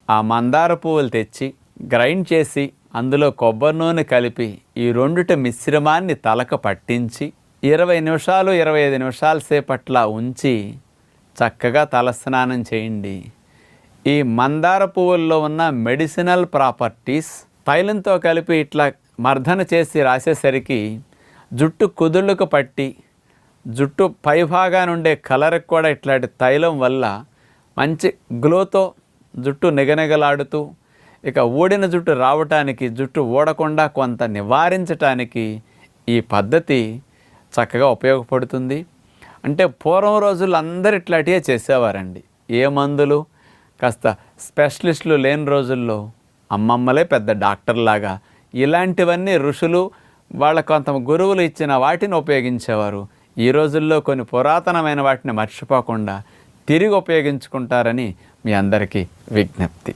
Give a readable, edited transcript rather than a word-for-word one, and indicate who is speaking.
Speaker 1: ఆ మందార పువ్వులు తెచ్చి గ్రైండ్ చేసి అందులో కొబ్బరి నూనె కలిపి ఈ రెండిటి మిశ్రమాన్ని తలకు పట్టించి 20 నిమిషాలు 25 నిమిషాల సేపట్లా ఉంచి చక్కగా తలస్నానం చేయండి. ఈ మందార పువ్వుల్లో ఉన్న మెడిసినల్ ప్రాపర్టీస్ తైలంతో కలిపి ఇట్లా మర్దన చేసి రాసేసరికి జుట్టు కుదుళ్ళకు పట్టి జుట్టు పైభాగాన ఉండే కలర్కి కూడా ఇట్లాంటి తైలం వల్ల మంచి గ్లోతో జుట్టు నిగనిగలాడుతూ ఇక ఊడిన జుట్టు రావటానికి, జుట్టు ఊడకుండా కొంత నివారించటానికి ఈ పద్ధతి చక్కగా ఉపయోగపడుతుంది. అంటే పూర్వం రోజుల్లో అందరు ఇట్లాంటివే చేసేవారండి. ఏ మందులు కాస్త స్పెషలిస్టులు లేని రోజుల్లో అమ్మమ్మలే పెద్ద డాక్టర్లాగా ఇలాంటివన్నీ ఋషులు వాళ్ళ కొంత గురువులు ఇచ్చిన వాటిని ఉపయోగించేవారు. ఈ రోజుల్లో కొన్ని పురాతనమైన వాటిని మర్చిపోకుండా తిరిగి ఉపయోగించుకుంటారని మీ అందరికీ విజ్ఞప్తి.